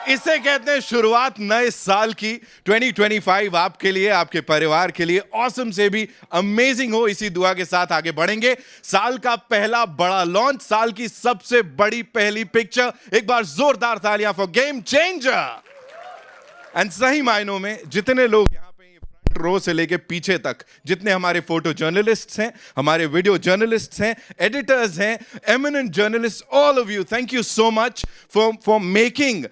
इसे कहते हैं शुरुआत नए साल की। 2025 आपके लिए, आपके परिवार के लिए ऑसम से भी अमेजिंग हो, इसी दुआ के साथ आगे बढ़ेंगे। साल का पहला बड़ा लॉन्च, साल की सबसे बड़ी पहली पिक्चर। एक बार जोरदार तालियां फॉर गेम चेंजर। एंड सही मायनों में जितने लोग यहां पे फ्रंट रो से लेके पीछे तक, जितने हमारे फोटो जर्नलिस्ट्स हैं, हमारे वीडियो जर्नलिस्ट्स हैं, एडिटर्स हैं, eminent journalist, all of you, thank you so much for making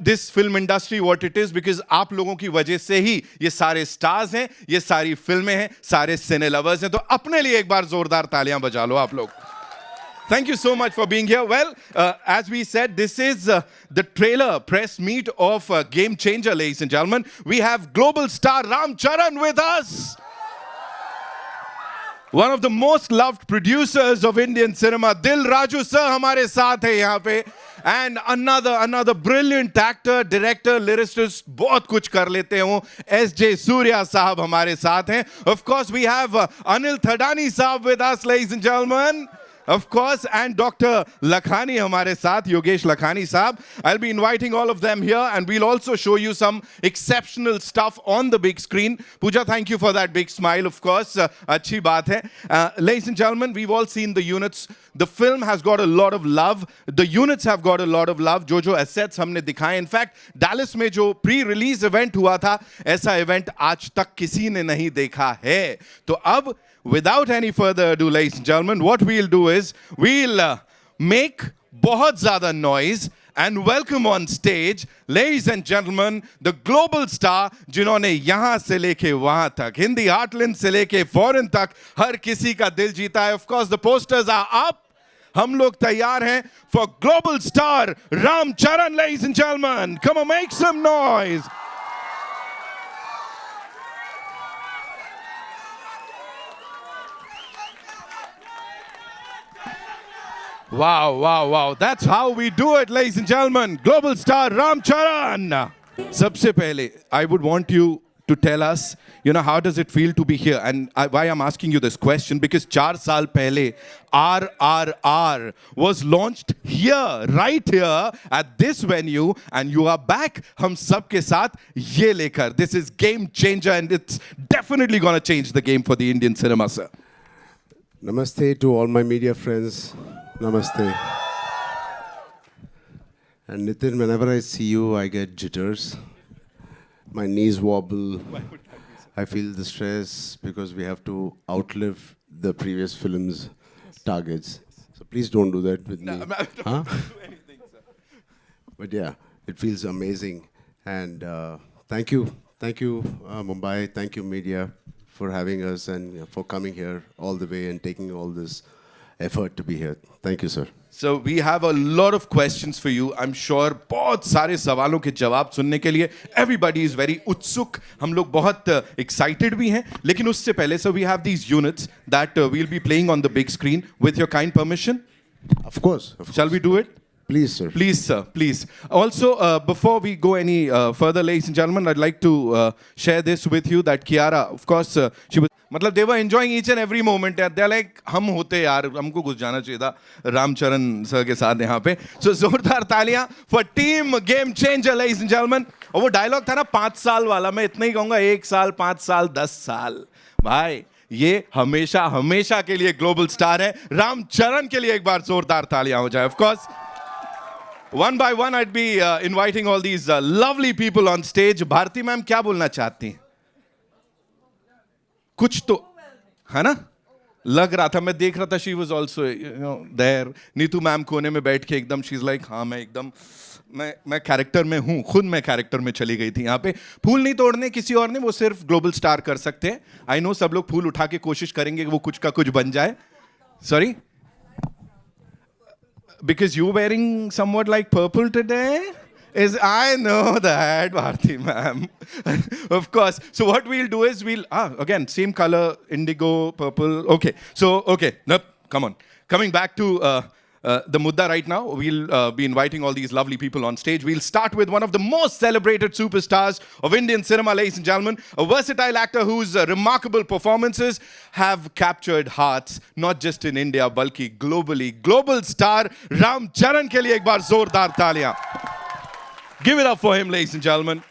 this film industry what it is, because आप लोगों की वजह से ही ये सारे स्टार्स हैं, ये सारी फिल्में हैं, सारे सिने लवर्स हैं। तो अपने लिए एक बार जोरदार तालियां बजा लो आप लोग। Thank you so much for being here. Well, as we said, this is the trailer press meet of Game Changer, ladies and gentlemen. We have global star Ram Charan with us. One of the most loved producers of Indian cinema, Dil Raju sir, हमारे साथ है यहाँ पे. And another brilliant actor, director, lyricist, बहुत कुछ कर लेते हो. S.J. Surya साहब हमारे साथ हैं. Of course, we have Anil Thadani साहब with us, ladies and gentlemen. Of course, and Dr. Lakhani हमारे साथ, Yogesh Lakhani साहब. I'll be inviting all of them here, and we'll also show you some exceptional stuff on the big screen. Pooja, thank you for that big smile, of course. अच्छी बात है. Ladies and gentlemen, we've all seen the units. The film has got a lot of love. The units have got a lot of love. जो assets हमने दिखाए. In fact, Dallas में जो pre-release event हुआ था, ऐसा event आज तक किसी ने नहीं देखा है. तो अब without any further ado, ladies and gentlemen, what we'll do is we'll make बहुत ज़्यादा noise and welcome on stage, ladies and gentlemen, the global star जिन्होंने यहाँ से लेके वहाँ तक, हिंदी heartland से लेके foreign तक हर किसी का दिल जीता है. Of course, the posters are up. हम लोग तैयार हैं for global star Ram Charan, ladies and gentlemen. Come on, make some noise. Wow. That's how we do it, ladies and gentlemen. Global star Ram Charan. Sabse pehle, I would want you to tell us, how does it feel to be here? And why I'm asking you this question, because 4 saal pehle, RRR was launched here, right here, at this venue, and you are back, hum sab ke saath, ye lekar. This is Game Changer, and it's definitely going to change the game for the Indian cinema, sir. Namaste to all my media friends. Namaste. And Nitin, whenever I see you, I get jitters. My knees wobble. I feel the stress because we have to outlive the previous film's targets. So please don't do that with me. No, don't do anything, sir. But yeah, it feels amazing. And thank you. Thank you, Mumbai. Thank you, media, for having us and for coming here all the way and taking all this effort to be here. Thank you, sir. So we have a lot of questions for you. I'm sure बहुत सारे सवालों के जवाब सुनने के लिए everybody is very utsuk. हम लोग बहुत excited भी हैं. लेकिन उससे पहले, so we have these units that we'll be playing on the big screen with your kind permission. Of course. Shall we do it? Please, sir. Please, sir. Please. Also, before we go any further, ladies and gentlemen, I'd like to share this with you that Kiara, of course, she was. मतलब they were enjoying each and every moment. They're like, हम होते यार, हमको कुछ जाना चाहिए था राम चरण सर के साथ यहाँ पे. So जोरदार तालियां for team Game Changer, ladies and gentlemen. और वो डायलॉग था ना 5 साल वाला, मैं इतना ही कहूँगा 1 साल, 5 साल, 10 साल. भाई ये हमेशा के लिए ग्लोबल स्टार है. राम चरण के लिए एक बार जोरदार तालियां हो जाए. Of course. One by one, I'd be inviting all these lovely people on stage. Bharti ma'am, क्या बोलना चाहती हैं? कुछ तो है ना? लग रहा था, मैं देख रहा था. She was also, there. Neetu ma'am कोने में बैठ के एकदम, she's like, हाँ मैं एकदम, मैं कैरेक्टर में हूँ. खुद मैं कैरेक्टर में चली गई थी यहाँ पे. फूल नहीं तोड़ने किसी और ने, वो सिर्फ ग्लोबल स्टार कर सकते हैं. I know सब लोग फूल उठा के कोशिश करेंगे कि वो कुछ का कुछ बन जाए. Sorry? Because you wearing somewhat like purple today? I know that, Bharti ma'am. Of course. So what we'll do is again, same color, indigo, purple. Okay. So, okay. Nope. Come on. Coming back to the mudda right now, we'll be inviting all these lovely people on stage. We'll start with one of the most celebrated superstars of Indian cinema, ladies and gentlemen. A versatile actor whose remarkable performances have captured hearts, not just in India, balki globally. Global star Ram Charan ke liye ek baar zordar taaliyan. Give it up for him, ladies and gentlemen.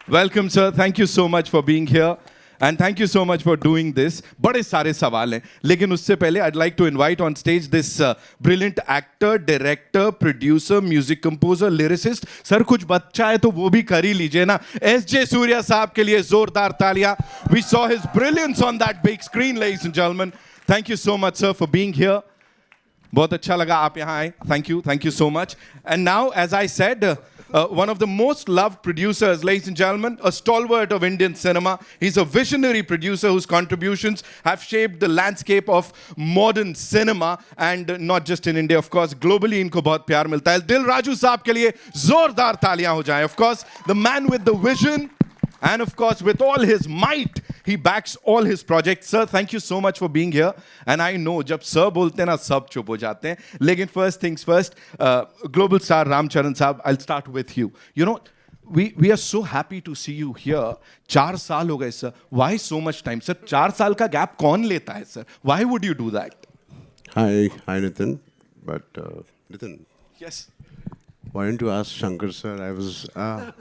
Welcome, sir. Thank you so much for being here. And thank you so much for doing this. बड़े सारे सवाल हैं, लेकिन उससे पहले I'd like to invite on stage this brilliant actor, director, producer, music composer, lyricist. Sir कुछ बच्चा है तो वो भी कर ही लीजिए ना. S.J. सूर्या साहब के लिए जोरदार तालियां. We saw his brilliance on that big screen, ladies and gentlemen. Thank you so much, sir, for being here. बहुत अच्छा लगा आप यहाँ आए. Thank you so much. And now, as I said, one of the most loved producers, ladies and gentlemen, a stalwart of Indian cinema. He's a visionary producer whose contributions have shaped the landscape of modern cinema, and not just in India, of course, globally इनको बहुत प्यार मिलता है. दिल राजू साहब के लिए जोरदार तालियां हो जाएं. Of course, the man with the vision, and of course, with all his might, he backs all his projects. Sir, thank you so much for being here. And I know, जब sir बोलते हैं ना, सब चुप हो जाते हैं. लेकिन first things first, global star Ram Charan साहब, I'll start with you. You know, we are so happy to see you here. 4 साल हो गए, sir. Why so much time, sir? 4 साल का gap कौन लेता है, sir? Why would you do that? Hi, Nitin. But Nitin, Yes. why don't you ask Shankar sir? I was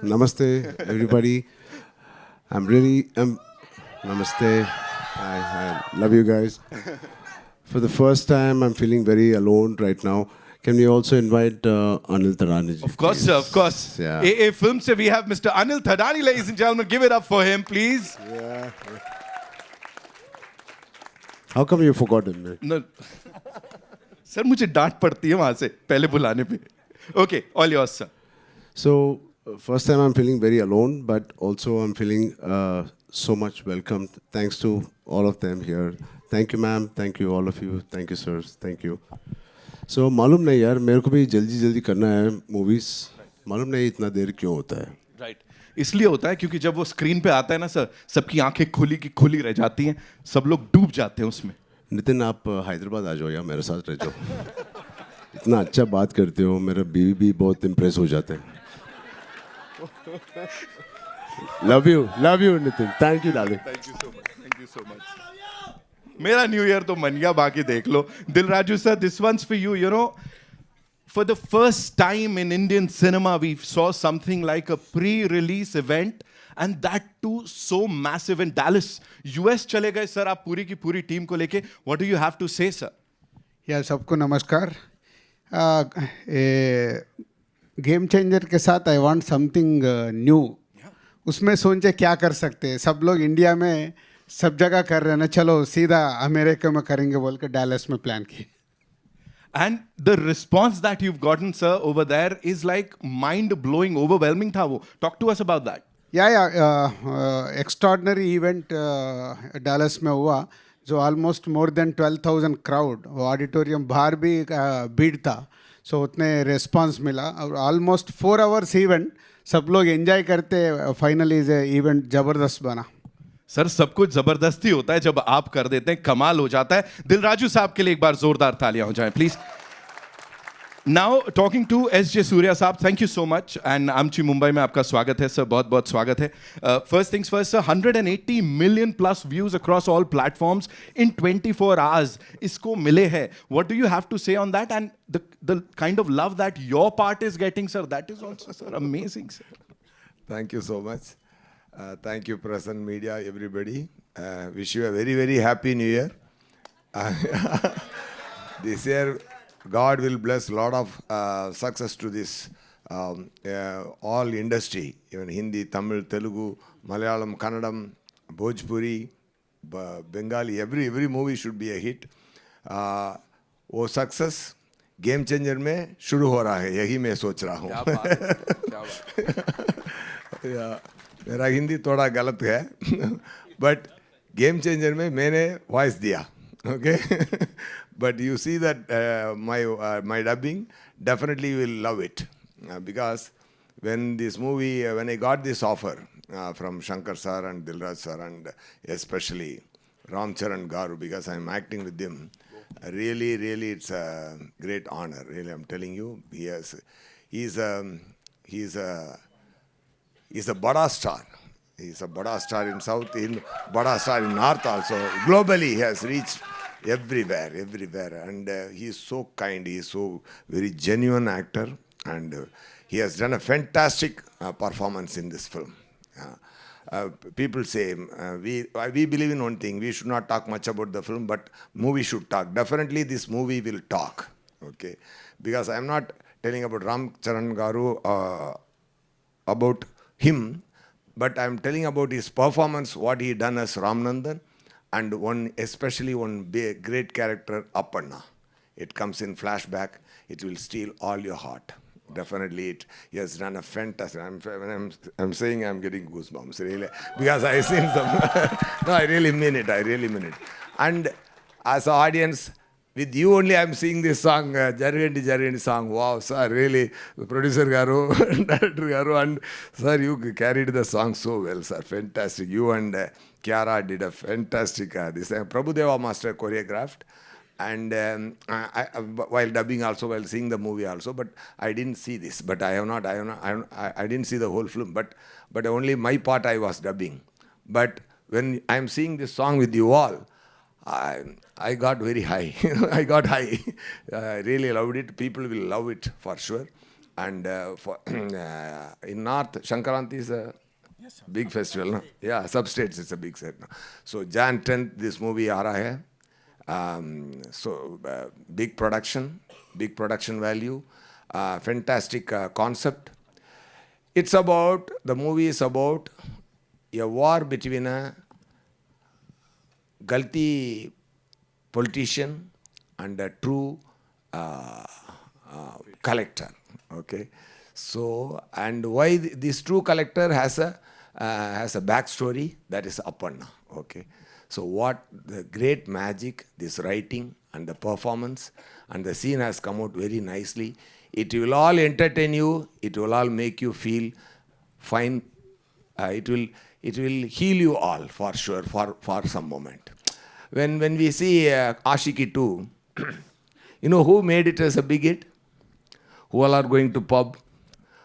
Namaste, everybody. Namaste. I love you guys. For the first time, I'm feeling very alone right now. Can we also invite Anil Tadani? Of course, sir, of course. Yeah. AA Film se we have Mr. Anil Thadani, ladies and gentlemen. Give it up for him, please. Yeah. How come you forgot him? No. Sir मुझे डांट पड़ती है वहां से पहले बुलाने पे. Okay, all yours, sir. So, first time I'm feeling very alone, but also I'm feeling so much welcomed. Thanks to all of them here. Thank you, ma'am. Thank you, all of you. Thank you, sirs. Thank you. So, मालूम नहीं यार, मेरे को भी जल्दी जल्दी करना है movies. मालूम नहीं इतना देर क्यों होता है. Right. इसलिए होता है क्योंकि जब वो स्क्रीन पे आता है ना सर, सबकी आंखें खुली की खुली रह जाती हैं, सब लोग डूब जाते हैं उसमें. नितिन आप हैदराबाद आ जाओ या मेरे साथ रह जाओ. इतना अच्छा बात करते हो, मेरा बीवी भी बहुत इम्प्रेस हो जाते हैं. Love you Nitin. Thank you darling. Thank you so much. मेरा न्यू ईयर तो मन गया, बाकी देख लो. दिल Raju sir, this one's for you. You know, for the first time in Indian cinema, we saw something like a pre-release event, and that too so massive in Dallas. US चले गए sir आप पूरी की पूरी टीम को लेके. What do you have to say, sir? या सबको नमस्कार. गेम चेंजर के साथ आई वांट समथिंग न्यू. उसमें सोचे क्या कर सकते हैं. सब लोग इंडिया में सब जगह कर रहे हैं ना, चलो सीधा अमेरिका में करेंगे बोल के डैलस में प्लान किए. And the response that you've gotten, sir, over there is like mind-blowing, overwhelming था वो. Talk to us about that. या एक्स्ट्राऑर्डिनरी इवेंट डैलस में हुआ, जो ऑलमोस्ट मोर देन 12,000 क्राउड. वो ऑडिटोरियम बाहर भी भीड़ था. सो उतने रिस्पांस मिला और ऑलमोस्ट 4 आवर्स इवेंट. सब लोग एंजॉय करते. फाइनली इवेंट ज़बरदस्त बना. सर सब कुछ जबरदस्ती होता है, जब आप कर देते हैं कमाल हो जाता है. दिल राजू साहब के लिए एक बार जोरदार तालियां हो जाएं please. Now talking to S.J. Surya साहब, thank you so much. And आमची मुंबई में आपका स्वागत है सर, बहुत बहुत स्वागत है. First things first sir, 180 million plus views across all platforms in 24 hours इसको मिले हैं. What do you have to say on that, and the kind of love that your part is getting sir, that is also sir amazing sir. Thank you so much. Thank you, press and media, everybody. Wish you a very, very happy New Year. This year, God will bless a lot of success to this all industry, even Hindi, Tamil, Telugu, Malayalam, Kannadam, Bhojpuri, Bengali. Every movie should be a hit. वो success game changer में शुरू हो रहा है, यही मैं सोच रहा हूँ. मेरा हिंदी थोड़ा गलत है, बट गेम चेंजर में मैंने वॉइस दिया. Okay, but you see that my dubbing, definitely you will love it, because when this movie, when I got this offer from Shankar sir and Dilraj sir and especially Ram Charan Garu, because I'm acting with him, really it's a great honor. Really, I'm telling you, he's a bada star. He's a bada star in South, in bada star in North also. Globally, he has reached everywhere. And he is so kind. He is so very genuine actor. and he has done a fantastic performance in this film. People say we believe in one thing: we should not talk much about the film, but movie should talk. Definitely, this movie will talk. Okay, because I am not telling about Ram Charan Garu about him, but I am telling about his performance, what he done as Ramanandan, and especially one big, great character, Appanna. It comes in flashback. It will steal all your heart. Definitely, he has done a fantastic. When I'm saying, I'm getting goosebumps really, because I seen some. No, I really mean it. I really mean it. And as an audience, with you only, I'm seeing this song, Jarigandi song. Wow, sir, really, the producer Garu, director Garu, and sir, you carried the song so well, sir. Fantastic. You and Kiara did a fantastic. This Prabhudeva Master choreographed. And while dubbing also, while seeing the movie also, but I didn't see this. But I didn't see the whole film. But only my part I was dubbing. But when I'm seeing this song with you all, I got very high. I got high. I really loved it. People will love it for sure. And in North, Shankaranti is a big festival. No? Yeah, substates it's a big set. No? So Jan 10th, this movie aa raha hai. Big production value, fantastic concept. The movie is about a war between a Galti politician and a true collector. Okay, so and why this true collector has a backstory, that is Appanna. Okay. So what the great magic, this writing and the performance and the scene has come out very nicely. It will all entertain you. It will all make you feel fine. It will heal you all for sure for some moment. When we see Ashiki 2, you know who made it as a big hit? Who all are going to pub?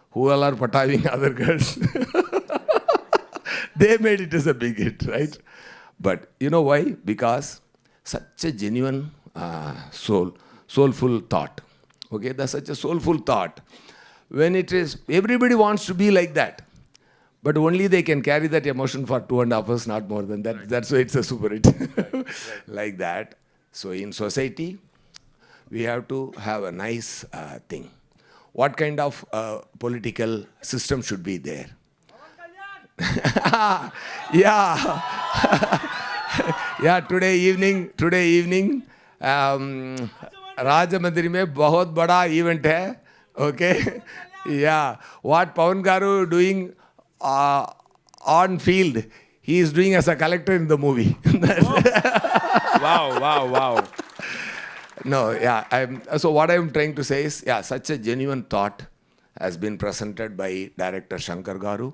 Who all are pataving other girls? They made it as a big hit, right? But you know why? Because such a genuine soulful thought. Okay, that's such a soulful thought. When it is, everybody wants to be like that. But only they can carry that emotion for 2.5 hours, not more than that. Right. That's why it's a super hit. Right. Like that. So in society, we have to have a nice thing. What kind of political system should be there? Yeah. Yeah, today evening Rajamandri में बहुत बड़ा event है. Okay. Yeah. What Pawan Garu doing on field, he is doing as a collector in the movie. Wow. No, yeah. So what I'm trying to say is, yeah, such a genuine thought has been presented by director Shankar Garu.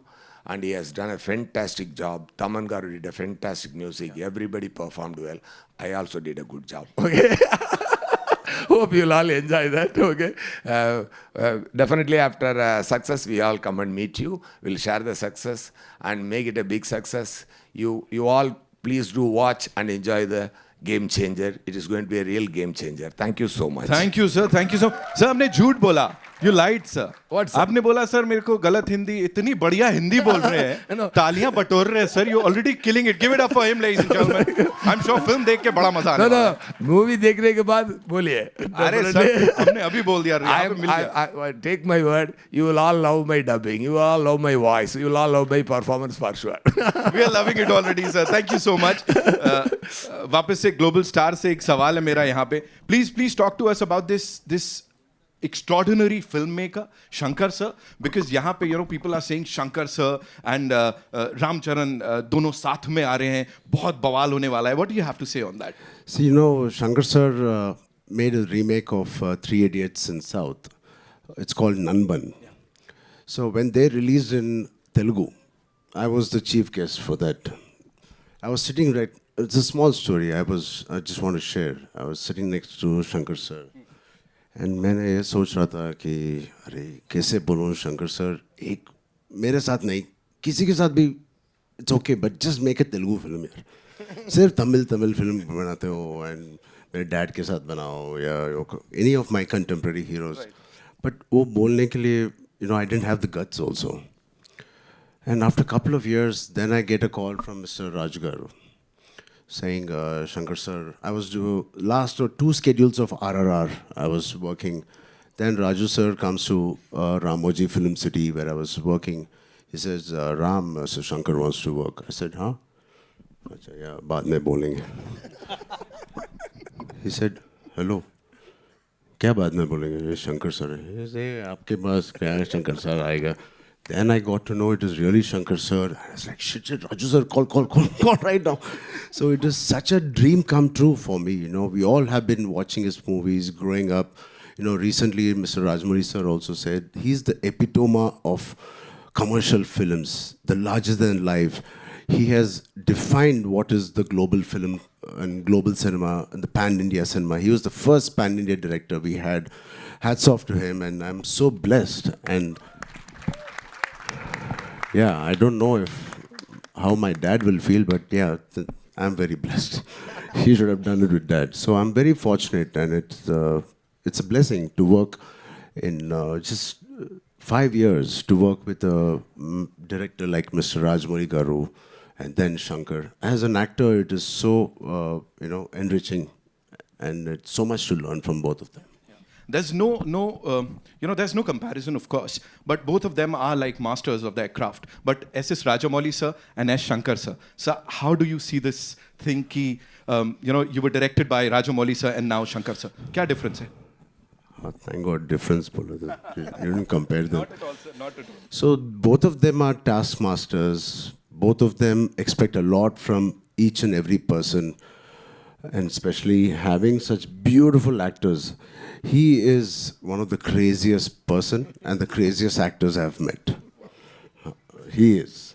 And he has done a fantastic job. Taman Garu did a fantastic music. Yeah. Everybody performed well. I also did a good job. Okay. Hope you'll all enjoy that. Okay. Definitely after success, we all come and meet you. We'll share the success and make it a big success. You all please do watch and enjoy the Game Changer. It is going to be a real game changer. Thank you so much. Thank you, sir. Thank you so much. Sir, आपने झूठ बोला. You lied, sir. What, sir? आपने बोला sir मेरे को गलत हिंदी, इतनी बढ़िया हिंदी बोल रहे हैं, तालियां बटोर रहे हैं sir. You already killing it. Give it up for him, ladies and gentlemen. I'm sure film देख के बड़ा मजा आने वाला है. Movie देखने के बाद बोलिए. अरे सर, हमने अभी बोल दिया. I take my word. You will all love my dubbing. You will all love my voice. You will all love my performance for sure. We are loving it already, sir. Thank you so much. वापस से global star से एक सवाल है मेरा यहाँ पे. Please talk to us about this extraordinary filmmaker, Shankar sir, because यहाँ पे people are saying Shankar sir and Ram Charan दोनों साथ में आ रहे हैं, बहुत बवाल होने वाला है. What do you have to say on that? See, Shankar sir made a remake of Three Idiots in South. It's called Nanban. Yeah. So when they released in Telugu, I was the chief guest for that. I was sitting it's a small story I just want to share. I was sitting next to Shankar sir. And मैंने ये सोच रहा था कि अरे कैसे बोलूँ Shankar sir, एक मेरे साथ नहीं किसी के साथ भी it's okay, but just make a Telugu film यार. सिर्फ तमिल फिल्म बनाते हो एंड मेरे डैड के साथ बनाओ या any of my contemporary heroes. But वो बोलने के लिए, you know, I didn't have the guts also. And after a couple of years, then I get a call from Mr. Raj Garu saying, Shankar sir, I was last 2 schedules of RRR I was working. Then Raju sir comes to Ramoji Film City where I was working. He says, Ram, Sir Shankar wants to work. I said, huh? अच्छा या बाद में बोलेंगे. He said, hello. क्या बाद में बोलेंगे? ये शंकर सर है. He said, आपके पास क्या है? शंकर सर आएगा. Then I got to know it is really Shankar sir. I was like, shit, Raju sir, call right now. So it is such a dream come true for me. You know, we all have been watching his movies growing up. You know, recently Mr. Rajmouli sir also said he's the epitome of commercial films, the larger than life. He has defined what is the global film and global cinema and the pan-India cinema. He was the first pan-India director we had. Hats off to him, and I'm so blessed. And yeah, I don't know how my dad will feel, but yeah, I'm very blessed. He should have done it with dad. So I'm very fortunate, and it's a blessing to work in just 5 years to work with a director like Mr. Rajmouli Garu and then Shankar. As an actor, it is so enriching, and it's so much to learn from both of them. There's there's no comparison, of course, but both of them are like masters of their craft. But S.S. Rajamouli sir and S. Shankar sir. So how do you see this thing ki, you were directed by Rajamouli sir and now Shankar sir? Kya difference hai? Oh, thank God, difference. You didn't compare them. Not at all, sir. Not at all. So both of them are taskmasters. Both of them expect a lot from each and every person, and especially having such beautiful actors. He is one of the craziest person and the craziest actors I've met. He is.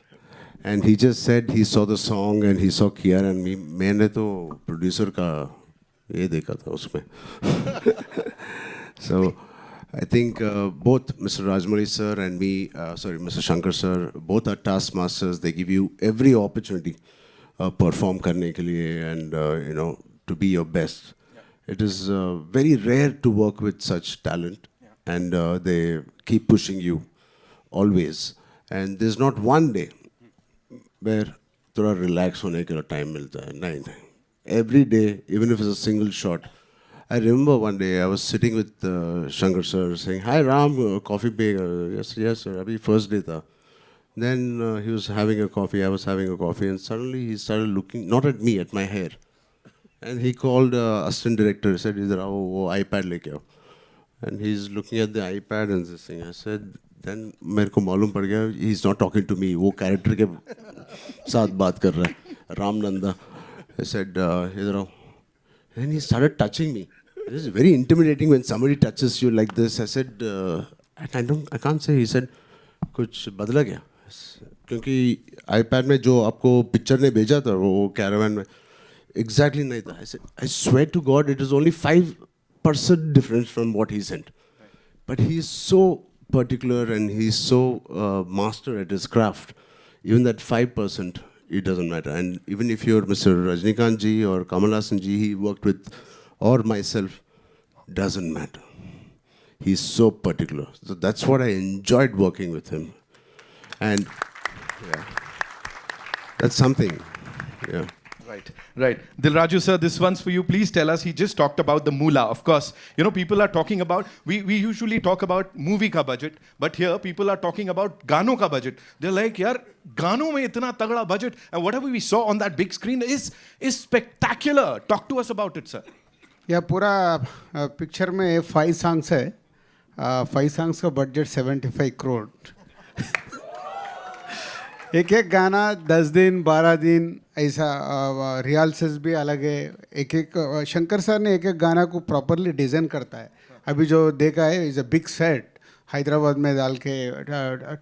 And he just said he saw the song and he saw Kiara and me. मैंने तो producer का ये देखा था उसमें. So I think both Mr. Rajmouli sir and me, Mr. Shankar sir, both are taskmasters. They give you every opportunity perform करने के लिए and to be your best. It is very rare to work with such talent, and they keep pushing you always. And there's not one day where थोड़ा relax होने के लिए time मिलता है. नहीं. Every day, even if it's a single shot. I remember one day I was sitting with Shankar sir saying, "Hi Ram, coffee bag." Yes sir. Abhi first day tha. Then he was having a coffee, I was having a coffee, and suddenly he started looking not at me, at my hair. And he called assistant director. He said, "Idhar aao, wo iPad leke aao." And he's looking at the iPad and this thing. I said, then मेरे को मालूम पड़ गया, he's not talking to me. वो character के साथ बात कर रहा है. Ram Nanda. I said, "Idhar aao." And he started touching me. It is very intimidating when somebody touches you like this. I said, I can't say. He said, कुछ बदला क्या? क्योंकि iPad में जो आपको पिक्चर ने भेजा था वो कैरावन में exactly नहीं था. I said, I swear to God, it is only 5% difference from what he sent. But he is so particular and he's so master at his craft. Even that 5%, it doesn't matter. And even if you're Mr. Rajnikant ji or Kamal Hassan ji, he worked with, or myself, doesn't matter. He's so particular. So that's what I enjoyed working with him. And yeah, that's something. Yeah. Right. Dilraju sir, this one's for you. Please tell us, he just talked about the moolah. Of course, people are talking about, we usually talk about movie ka budget, but here people are talking about gano ka budget. They're like, yaar, gano mein itna tagda budget, and whatever we saw on that big screen is spectacular. Talk to us about it, sir. या पूरा picture में 5 songs है. 5 songs का budget 75 crore. एक गाना 10 दिन 12 दिन ऐसा रिहर्सल्स भी अलग है. एक शंकर सर ने एक गाना को प्रॉपरली डिज़ाइन करता है. अभी जो देखा है is a big set. Hyderabad में डाल के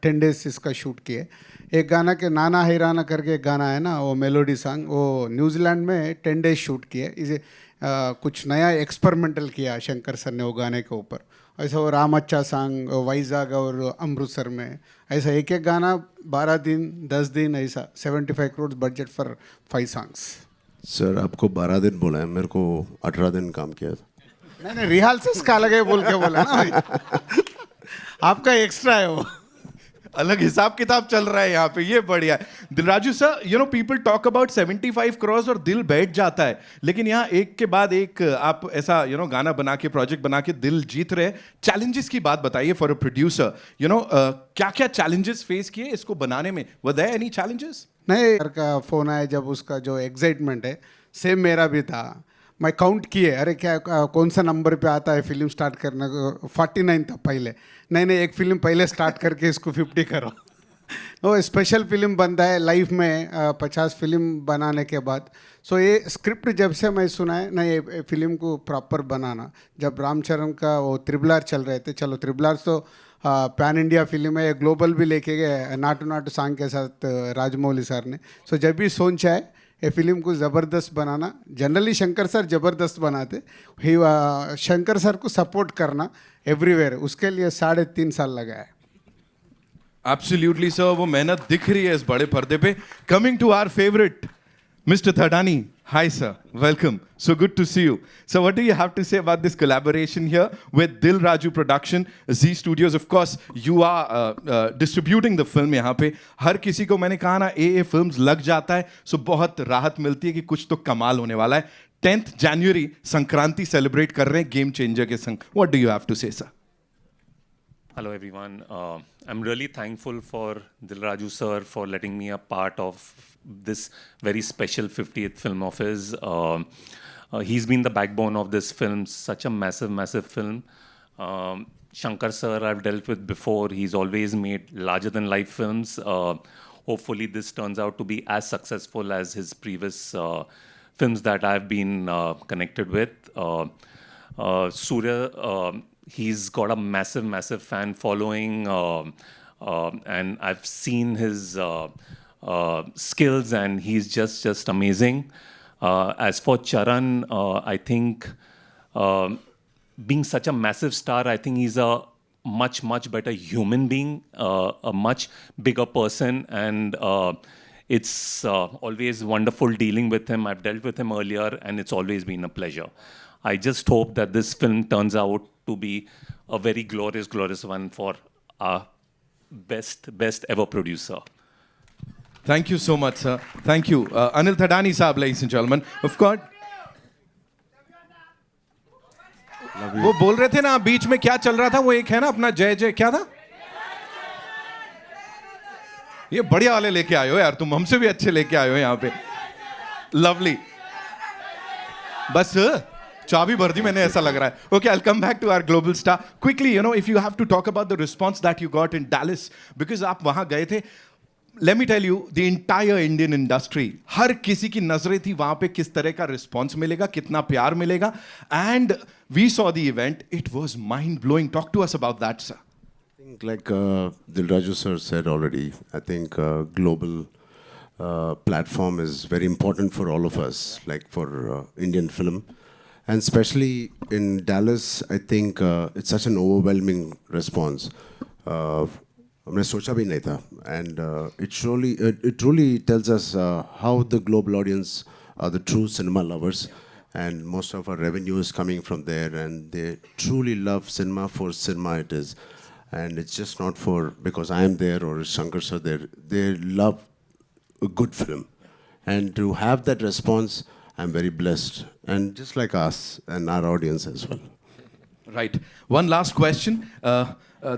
10 days इसका शूट किए. एक गाना के नाना हैराना करके एक गाना है ना, वो मेलोडी सॉन्ग, वो न्यूजीलैंड में 10 days शूट किए. इसे कुछ नया एक्सपेरिमेंटल किया शंकर सर ने वो गाने के ऊपर. ऐसा वो राम अच्छा सॉन्ग वाइजाग और अमृतसर में, ऐसा एक एक गाना 12 दिन 10 दिन ऐसा 75 crore budget for 5 songs. Sir आपको 12 दिन बोला है, मेरे को 18 दिन काम किया था. नहीं रिहर्सल्स का अलग है बोल के बोला ना. आपका एक्स्ट्रा है वो. अलग हिसाब किताब चल रहा है यहाँ पे, ये बढ़िया है. Dil Raju sir, you know people talk about 75 crores और दिल बैठ जाता है, लेकिन यहाँ एक के बाद एक आप ऐसा गाना बना के, प्रोजेक्ट बना के दिल जीत रहे. चैलेंजेस की बात बताइए फॉर अ प्रोड्यूसर. क्या क्या चैलेंजेस फेस किए इसको बनाने में? Were there any challenges? नहीं, सर का फ़ोन आया जब, उसका जो एक्साइटमेंट है सेम मेरा भी था. मैं काउंट किए, अरे क्या कौन सा नंबर पे आता है फिल्म स्टार्ट करने को. 49 था पहले. नहीं, एक फिल्म पहले स्टार्ट करके इसको 50 करो. वो स्पेशल फिल्म बनता है लाइफ में 50 फिल्म बनाने के बाद. सो ये स्क्रिप्ट जब से मैं सुना है ना, ये फिल्म को प्रॉपर बनाना. जब रामचरण का वो ट्रिपल आर चल रहे थे, चलो ट्रिपल आर तो पैन इंडिया फिल्म है, ग्लोबल भी लेके गए नाटू नाटू सॉन्ग के साथ राजमौली सर ने. सो जब भी सोचा है ये फिल्म को ज़बरदस्त बनाना. जनरली शंकर सर ज़बरदस्त बनाते, ही शंकर सर को सपोर्ट करना एवरीवेयर, उसके लिए 3.5 साल लगा है. एब्सोल्युटली सर, वो मेहनत दिख रही है इस बड़े पर्दे पे. Coming to our favourite Mr. Thadani, hi sir, welcome. So good to see you. So what do you have to say about this collaboration here with Dil Raju Production, Z Studios? Of course, you are distributing the film यहाँ पे. हर किसी को मैंने कहा ना, ए films लग जाता है, so बहुत राहत मिलती है कि कुछ तो कमाल होने वाला है. 10th January संक्रांति सेलिब्रेट कर रहे हैं गेम चेंजर के संग. What do you have to say, sir? Hello everyone. I'm really thankful for Dil Raju sir for letting me a part of this very special 50th film of his. He's been the backbone of this film, such a massive film. Shankar sir I've dealt with before. He's always made larger than life films. Hopefully this turns out to be as successful as his previous films that I've been connected with. Surya, he's got a massive fan following, and I've seen his skills, and he's just amazing. As for Charan, I think being such a massive star, I think he's a much better human being, a much bigger person, and it's always wonderful dealing with him. I've dealt with him earlier, and it's always been a pleasure. I just hope that this film turns out to be a very glorious one for our best ever producer. Thank you so much, sir. Thank you. Anil Thadani साहब, ladies and gentlemen. Of course. वो बोल रहे थे ना बीच में, क्या चल रहा था वो, एक है ना अपना जय जय, क्या था ये? बढ़िया वाले लेके आए हो यार तुम, हमसे भी अच्छे लेके आए हो यहाँ पे. लवली. बस चाबी भर दी मैंने, ऐसा लग रहा है. Okay, I'll come back to our global star quickly. If you have to talk about the response that you got in Dallas, because आप वहां गए थे. Let me tell you, the entire Indian industry, हर किसी की नजरें थी वहां पे किस तरह का रिस्पॉन्स मिलेगा, कितना प्यार मिलेगा. And we saw the event. It was mind blowing. Talk to us about that, sir. I think like Dil Raju sir said already, I think global platform is very important for all of us, like for Indian film. And especially in Dallas, I think it's such an overwhelming response. हमने सोचा भी नहीं था, and it truly tells us how the global audience are the true cinema lovers, and most of our revenue is coming from there, and they truly love cinema for cinema it is, and it's just not for because I am there or Shankar sir there. They love a good film, and to have that response, I'm very blessed, and just like us and our audience as well. Right. One last question.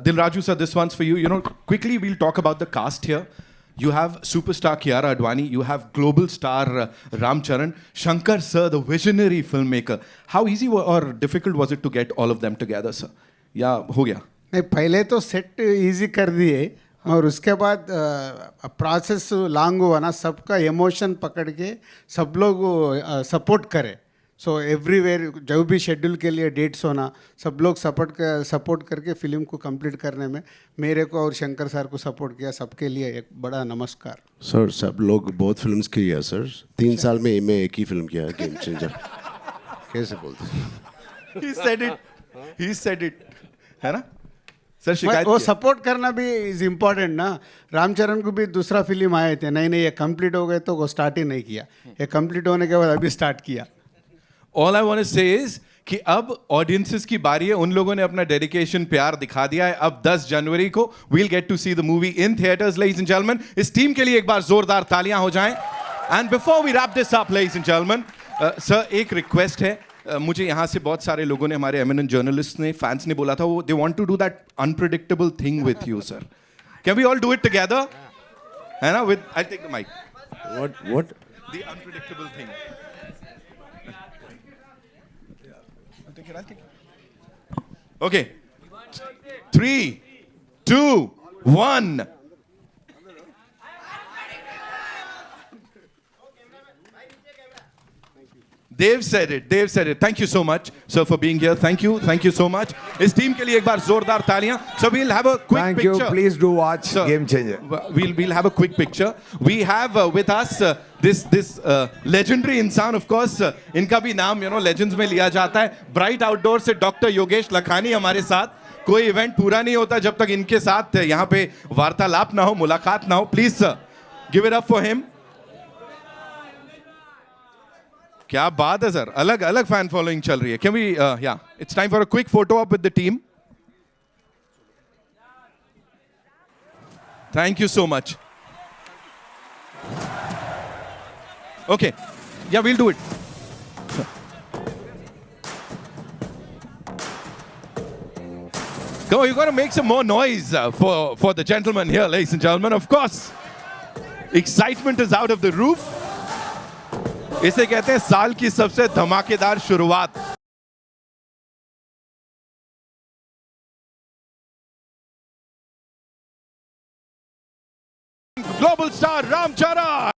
Dil Raju sir, this one's for you. Quickly we'll talk about the cast here. You have superstar Kiara Advani. You have global star Ram Charan. Shankar sir, the visionary filmmaker. How easy or difficult was it to get all of them together, sir? या हो गया? नहीं, पहले तो set easy कर दिए और उसके बाद प्रोसेस लॉन्ग हुआ ना, सबका इमोशन पकड़ के सब लोग सपोर्ट करे. सो एवरीवेयर जो भी शेड्यूल के लिए डेट्स होना, सब लोग सपोर्ट करके फिल्म को कंप्लीट करने में मेरे को और शंकर सर को सपोर्ट किया. सबके लिए एक बड़ा नमस्कार. सर सब लोग बहुत फिल्म्स किया सर. 3 साल में मैं एक ही फिल्म किया, गेम चेंजर. कैसे बोलते? He said it. है ना सर? शिकायत वो सपोर्ट करना भी इज इम्पोर्टेंट ना. रामचरण को भी दूसरा फिल्म आए थे, नहीं ये कंप्लीट हो गए तो वो स्टार्ट ही नहीं किया. ये कंप्लीट होने के बाद अभी स्टार्ट किया. All I want to say is कि अब ऑडियंसेस की बारी है. उन लोगों ने अपना डेडिकेशन प्यार दिखा दिया है. अब 10 जनवरी को we'll get to see the movie in theaters, ladies and gentlemen. इस टीम के लिए एक बार जोरदार तालियां हो जाएं. And before we wrap this up, ladies and gentlemen, sir एक रिक्वेस्ट है. मुझे यहाँ से बहुत सारे लोगों ने, हमारे एमिनेंट जर्नलिस्ट ने, फैंस ने बोला था, वो they want to do that unpredictable thing with you sir. Can we all do it together? है ना? With I take the mic. What? The unpredictable thing. Okay. 3, 2, 1. They've said it. They've said it. Thank you so much, sir, for being here. Thank you. Thank you so much. इस team के लिए एक बार जोरदार तालियां. So we'll have a quick Thank picture. you. Please do watch Sir, Game Changer. We'll have a quick picture. We have with us this legendary इंसान, of course. इनका भी नाम legends में लिया जाता है. Bright Outdoor से डॉक्टर योगेश लखानी हमारे साथ. कोई इवेंट पूरा नहीं होता जब तक इनके साथ यहाँ पे वार्तालाप ना हो, मुलाकात ना हो. Please sir, give it up for him. क्या बात है सर. अलग अलग फैन फॉलोइंग चल रही है. Can we yeah, it's time for a quick photo up with the team. Thank you so much. Okay. Yeah, we'll do it. Come on, you got to make some more noise for the gentleman here, ladies and gentlemen. Of course, excitement is out of the roof. इसे कहते हैं साल की सबसे धमाकेदार शुरुआत. Global star Ram Charan.